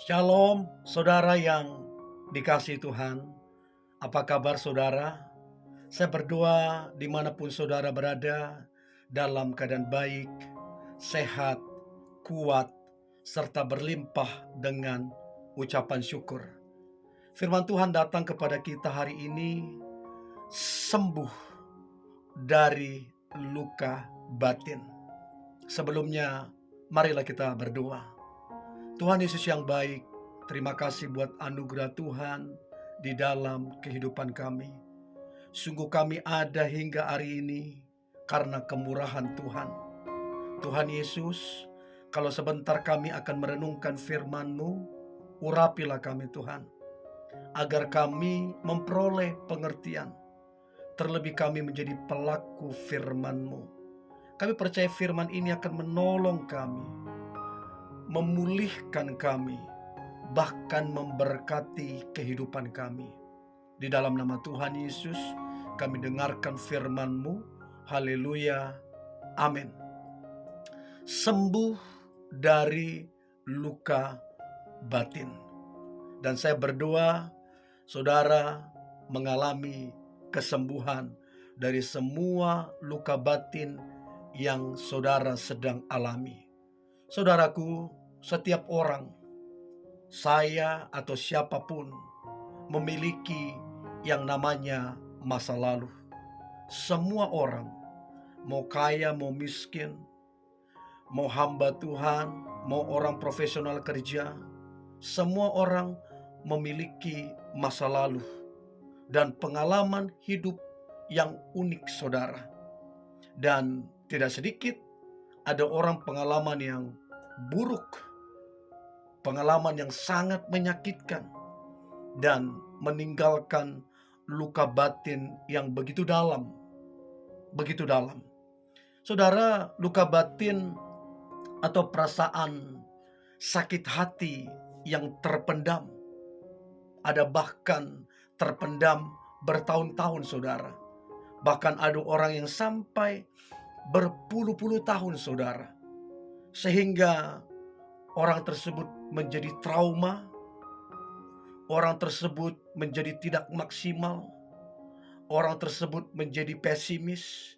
Shalom, saudara yang dikasihi Tuhan. Apa kabar saudara? Saya berdoa dimanapun saudara berada, dalam keadaan baik, sehat, kuat, serta berlimpah dengan ucapan syukur. Firman Tuhan datang kepada kita hari ini, sembuh dari luka batin. Sebelumnya, marilah kita berdoa. Tuhan Yesus yang baik, terima kasih buat anugerah Tuhan di dalam kehidupan kami. Sungguh kami ada hingga hari ini karena kemurahan Tuhan. Tuhan Yesus, kalau sebentar kami akan merenungkan firman-Mu, urapilah kami Tuhan, agar kami memperoleh pengertian. Terlebih kami menjadi pelaku firman-Mu. Kami percaya firman ini akan menolong kami, memulihkan kami, bahkan memberkati kehidupan kami. Di dalam nama Tuhan Yesus, kami dengarkan firman-Mu. Haleluya. Amin. Sembuh dari luka batin. Dan saya berdoa, saudara mengalami kesembuhan dari semua luka batin yang saudara sedang alami. Saudaraku, setiap orang, saya atau siapapun, memiliki yang namanya masa lalu. Semua orang, mau kaya mau miskin, mau hamba Tuhan, mau orang profesional kerja, semua orang memiliki masa lalu dan pengalaman hidup yang unik saudara. Dan tidak sedikit ada orang pengalaman yang buruk, pengalaman yang sangat menyakitkan, dan meninggalkan luka batin yang begitu dalam, begitu dalam. Saudara, luka batin atau perasaan sakit hati yang terpendam, ada bahkan terpendam bertahun-tahun saudara. Bahkan ada orang yang sampai berpuluh-puluh tahun saudara. Sehingga orang tersebut menjadi trauma, orang tersebut menjadi tidak maksimal, orang tersebut menjadi pesimis,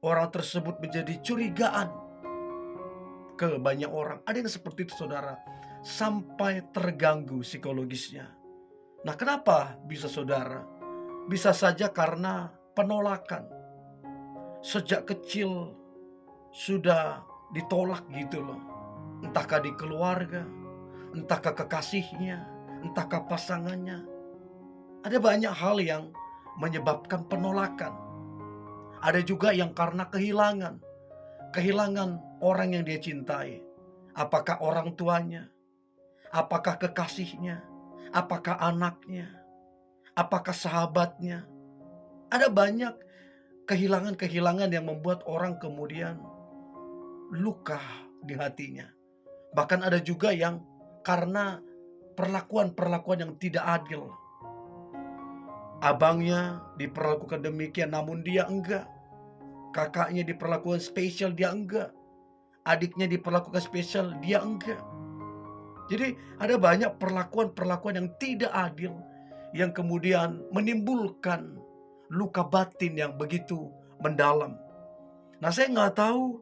orang tersebut menjadi curigaan ke banyak orang. Ada yang seperti itu saudara, sampai terganggu psikologisnya. Nah, kenapa bisa saudara? Bisa saja karena penolakan. Sejak kecil sudah ditolak gitu loh. Entahkah di keluarga, entahkah kekasihnya, entahkah pasangannya. Ada banyak hal yang menyebabkan penolakan. Ada juga yang karena kehilangan. Kehilangan orang yang dia cintai. Apakah orang tuanya? Apakah kekasihnya? Apakah anaknya? Apakah sahabatnya? Ada banyak kehilangan-kehilangan yang membuat orang kemudian luka di hatinya. Bahkan ada juga yang karena perlakuan-perlakuan yang tidak adil. Abangnya diperlakukan demikian namun dia enggak. Kakaknya diperlakukan spesial, dia enggak. Adiknya diperlakukan spesial, dia enggak. Jadi ada banyak perlakuan-perlakuan yang tidak adil, yang kemudian menimbulkan luka batin yang begitu mendalam. Nah, saya nggak tahu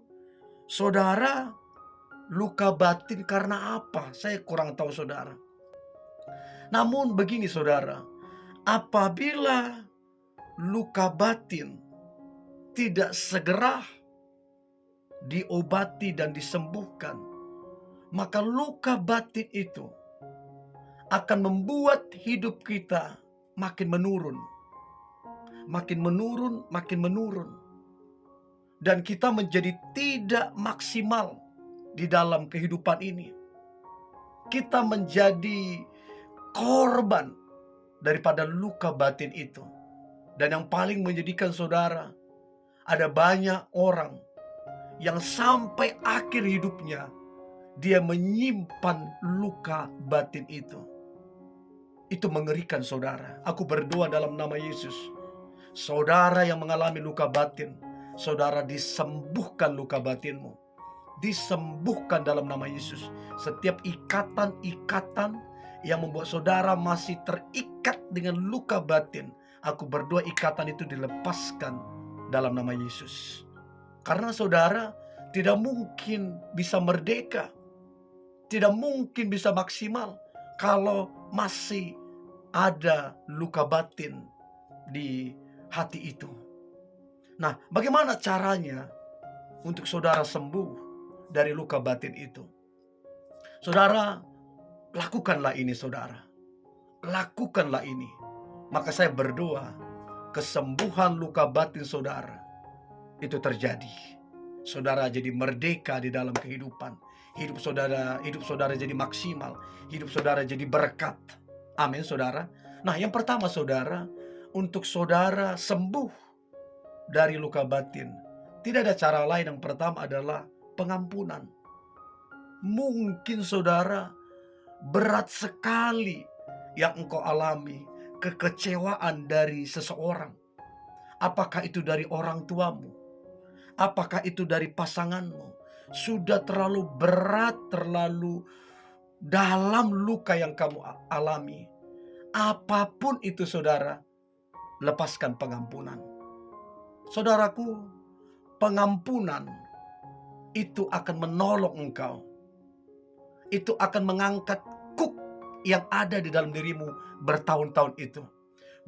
saudara luka batin karena apa. Saya kurang tahu saudara. Namun begini saudara, apabila luka batin tidak segera diobati dan disembuhkan, maka luka batin itu akan membuat hidup kita makin menurun. Makin menurun, makin menurun. Dan kita menjadi tidak maksimal di dalam kehidupan ini. Kita menjadi korban daripada luka batin itu. Dan yang paling menyedihkan saudara, ada banyak orang yang sampai akhir hidupnya dia menyimpan luka batin itu. Itu mengerikan saudara. Aku berdoa dalam nama Yesus. Saudara yang mengalami luka batin, saudara disembuhkan luka batinmu. Disembuhkan dalam nama Yesus. Setiap ikatan-ikatan yang membuat saudara masih terikat dengan luka batin, aku berdoa ikatan itu dilepaskan dalam nama Yesus. Karena saudara tidak mungkin bisa merdeka, tidak mungkin bisa maksimal kalau masih ada luka batin di hati itu. Nah, bagaimana caranya untuk saudara sembuh dari luka batin itu? Saudara, lakukanlah ini saudara. Lakukanlah ini. Maka saya berdoa, kesembuhan luka batin saudara itu terjadi. Saudara jadi merdeka di dalam kehidupan. Hidup saudara jadi maksimal. Hidup saudara jadi berkat. Amin saudara. Nah, yang pertama saudara, untuk saudara sembuh dari luka batin, tidak ada cara lain. Yang pertama adalah pengampunan. Mungkin saudara berat sekali yang engkau alami, kekecewaan dari seseorang. Apakah itu dari orang tuamu? Apakah itu dari pasanganmu? Sudah terlalu berat, terlalu dalam luka yang kamu alami. Apapun itu saudara, lepaskan pengampunan. Saudaraku, pengampunan itu akan menolong engkau. Itu akan mengangkat kuk yang ada di dalam dirimu bertahun-tahun itu.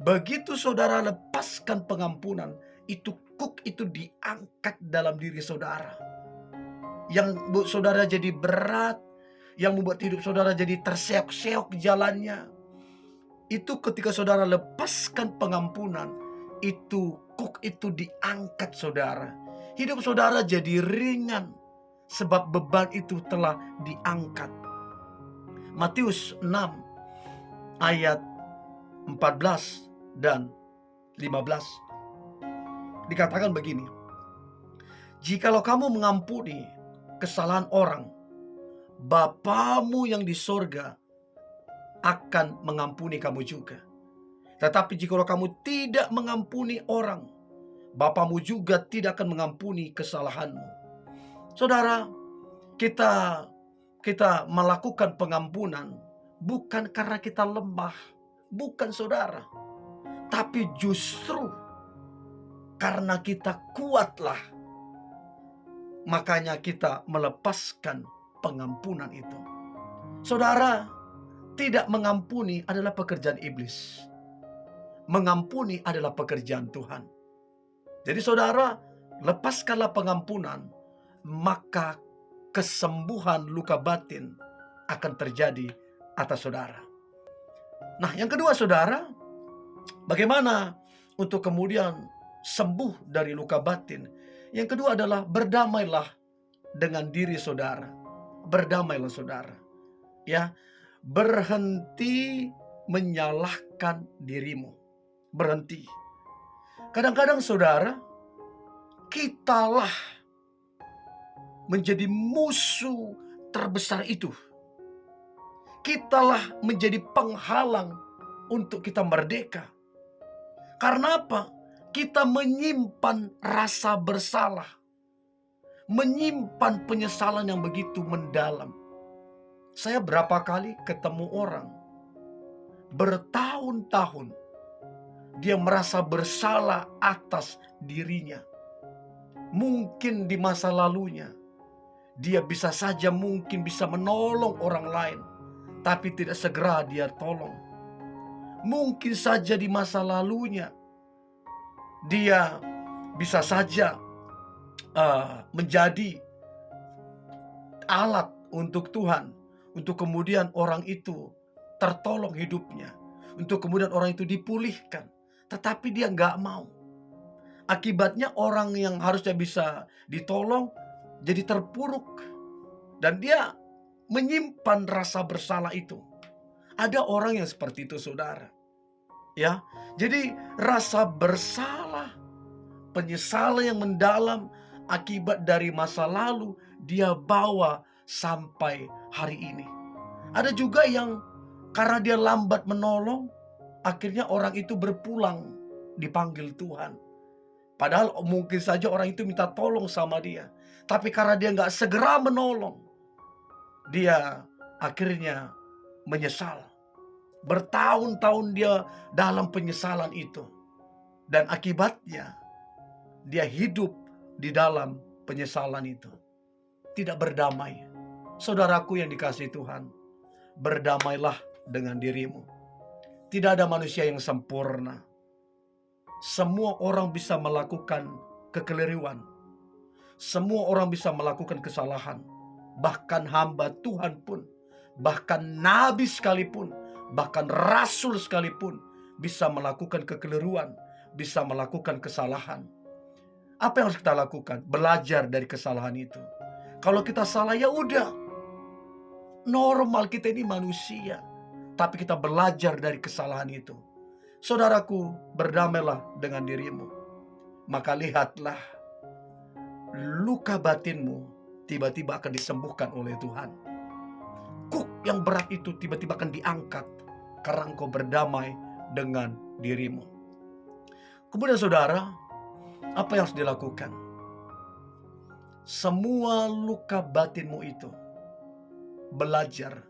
Begitu saudara lepaskan pengampunan, itu kuk itu diangkat dalam diri saudara. Yang membuat saudara jadi berat, yang membuat hidup saudara jadi terseok-seok jalannya. Itu ketika saudara lepaskan pengampunan, itu kuk itu diangkat saudara. Hidup saudara jadi ringan, sebab beban itu telah diangkat. Matius 6 ayat 14 dan 15 dikatakan begini. Jikalau kamu mengampuni kesalahan orang, Bapamu yang di sorga akan mengampuni kamu juga. Tetapi jikalau kamu tidak mengampuni orang, Bapamu juga tidak akan mengampuni kesalahanmu. Saudara, kita melakukan pengampunan bukan karena kita lemah, bukan saudara. Tapi justru karena kita kuatlah, makanya kita melepaskan pengampunan itu. Saudara, tidak mengampuni adalah pekerjaan iblis. Mengampuni adalah pekerjaan Tuhan. Jadi saudara, lepaskanlah pengampunan, maka kesembuhan luka batin akan terjadi atas saudara. Nah, yang kedua saudara, bagaimana untuk kemudian sembuh dari luka batin? Yang kedua adalah berdamailah dengan diri saudara. Berdamailah saudara. Ya, berhenti menyalahkan dirimu. Berhenti. Kadang-kadang saudara, kitalah menjadi musuh terbesar itu. Kitalah menjadi penghalang untuk kita merdeka. Karena apa? Kita menyimpan rasa bersalah. Menyimpan penyesalan yang begitu mendalam. Saya berapa kali ketemu orang, bertahun-tahun dia merasa bersalah atas dirinya. Mungkin di masa lalunya dia bisa saja mungkin bisa menolong orang lain, tapi tidak segera dia tolong. Mungkin saja di masa lalunya dia bisa saja menjadi alat untuk Tuhan, untuk kemudian orang itu tertolong hidupnya, untuk kemudian orang itu dipulihkan. Tetapi dia nggak mau. Akibatnya orang yang harusnya bisa ditolong jadi terpuruk. Dan dia menyimpan rasa bersalah itu. Ada orang yang seperti itu saudara. Ya, jadi rasa bersalah, penyesalan yang mendalam akibat dari masa lalu dia bawa sampai hari ini. Ada juga yang karena dia lambat menolong, akhirnya orang itu berpulang dipanggil Tuhan. Padahal mungkin saja orang itu minta tolong sama dia. Tapi karena dia nggak segera menolong, dia akhirnya menyesal. Bertahun-tahun dia dalam penyesalan itu. Dan akibatnya dia hidup di dalam penyesalan itu. Tidak berdamai. Saudaraku yang dikasihi Tuhan, berdamailah dengan dirimu. Tidak ada manusia yang sempurna. Semua orang bisa melakukan kekeliruan. Semua orang bisa melakukan kesalahan. Bahkan hamba Tuhan pun, bahkan nabi sekalipun, bahkan rasul sekalipun bisa melakukan kekeliruan, bisa melakukan kesalahan. Apa yang harus kita lakukan? Belajar dari kesalahan itu. Kalau kita salah, ya udah. Normal, kita ini manusia. Tapi kita belajar dari kesalahan itu. Saudaraku, berdamailah dengan dirimu. Maka lihatlah, luka batinmu tiba-tiba akan disembuhkan oleh Tuhan. Kuk yang berat itu tiba-tiba akan diangkat karena engkau berdamai dengan dirimu. Kemudian saudara, apa yang harus dilakukan? Semua luka batinmu itu belajar,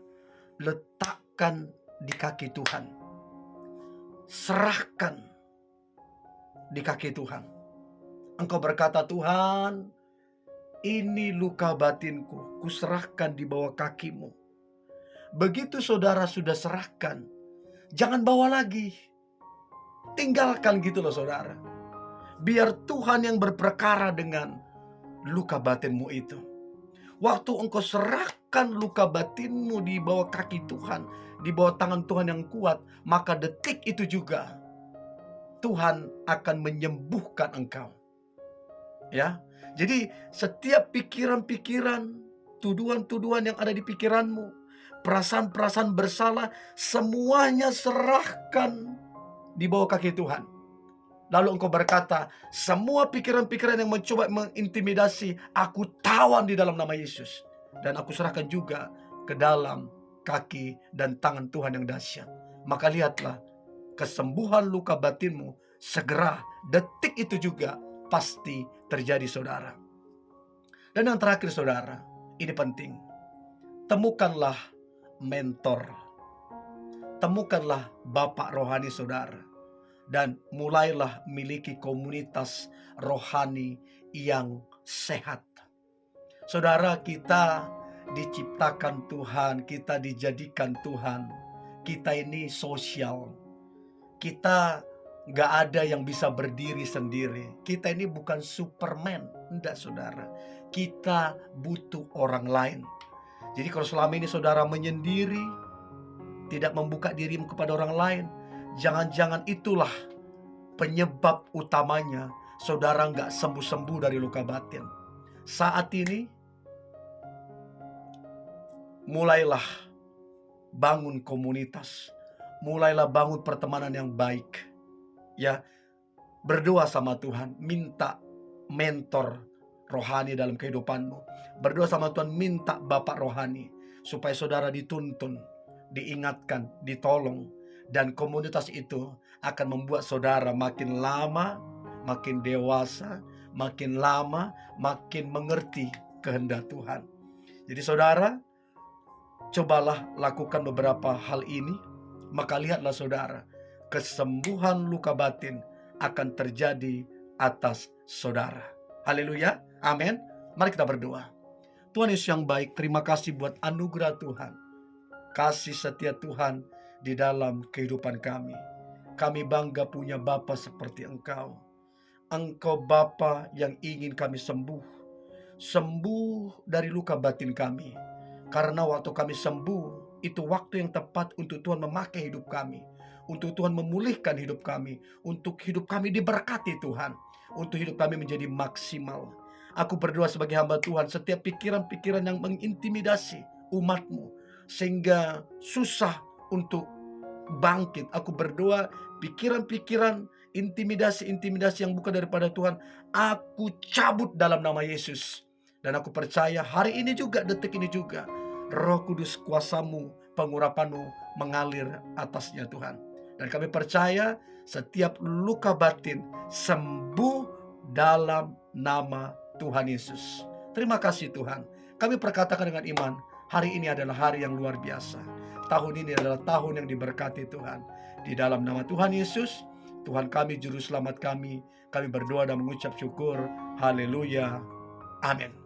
letakkan di kaki Tuhan. Serahkan di kaki Tuhan. Engkau berkata, Tuhan, ini luka batinku, kuserahkan di bawah kakimu. Begitu saudara sudah serahkan, jangan bawa lagi. Tinggalkan gitu loh saudara. Biar Tuhan yang berperkara dengan luka batinmu itu. Waktu engkau serahkan luka batinmu di bawah kaki Tuhan, di bawah tangan Tuhan yang kuat, maka detik itu juga Tuhan akan menyembuhkan engkau. Ya. Jadi setiap pikiran-pikiran, tuduhan-tuduhan yang ada di pikiranmu, perasaan-perasaan bersalah, semuanya serahkan di bawah kaki Tuhan. Lalu engkau berkata, semua pikiran-pikiran yang mencoba mengintimidasi, aku tawan di dalam nama Yesus. Dan aku serahkan juga ke dalam kaki dan tangan Tuhan yang dahsyat. Maka lihatlah, kesembuhan luka batinmu segera, detik itu juga pasti terjadi saudara. Dan yang terakhir saudara, ini penting. Temukanlah mentor. Temukanlah bapak rohani saudara. Dan mulailah miliki komunitas rohani yang sehat. Saudara, kita diciptakan Tuhan, kita dijadikan Tuhan. Kita ini sosial. Kita gak ada yang bisa berdiri sendiri. Kita ini bukan Superman. Enggak saudara. Kita butuh orang lain. Jadi kalau selama ini saudara menyendiri, tidak membuka dirimu kepada orang lain, jangan-jangan itulah penyebab utamanya saudara gak sembuh-sembuh dari luka batin. Saat ini, mulailah bangun komunitas. Mulailah bangun pertemanan yang baik. Ya, berdoa sama Tuhan, minta mentor rohani dalam kehidupanmu. Berdoa sama Tuhan, minta bapak rohani supaya saudara dituntun, diingatkan, ditolong, dan komunitas itu akan membuat saudara makin lama, makin dewasa, makin lama, makin mengerti kehendak Tuhan. Jadi saudara, cobalah lakukan beberapa hal ini. Maka lihatlah saudara, kesembuhan luka batin akan terjadi atas saudara. Haleluya, amin. Mari kita berdoa. Tuhan Yesus yang baik, terima kasih buat anugerah Tuhan, kasih setia Tuhan di dalam kehidupan kami. Kami bangga punya Bapa seperti Engkau. Engkau Bapa yang ingin kami sembuh. Sembuh dari luka batin kami. Karena waktu kami sembuh, itu waktu yang tepat untuk Tuhan memakai hidup kami, untuk Tuhan memulihkan hidup kami, untuk hidup kami diberkati Tuhan, untuk hidup kami menjadi maksimal. Aku berdoa sebagai hamba Tuhan, setiap pikiran-pikiran yang mengintimidasi umat-Mu sehingga susah untuk bangkit, aku berdoa pikiran-pikiran intimidasi-intimidasi yang bukan daripada Tuhan, aku cabut dalam nama Yesus. Dan aku percaya hari ini juga, detik ini juga, Roh Kudus, kuasa-Mu, pengurapan-Mu mengalir atasnya Tuhan. Dan kami percaya setiap luka batin sembuh dalam nama Tuhan Yesus. Terima kasih Tuhan. Kami perkatakan dengan iman, hari ini adalah hari yang luar biasa. tahun ini adalah tahun yang diberkati Tuhan. Di dalam nama Tuhan Yesus, Tuhan kami, Juru Selamat kami berdoa dan mengucap syukur. Haleluya. Amin.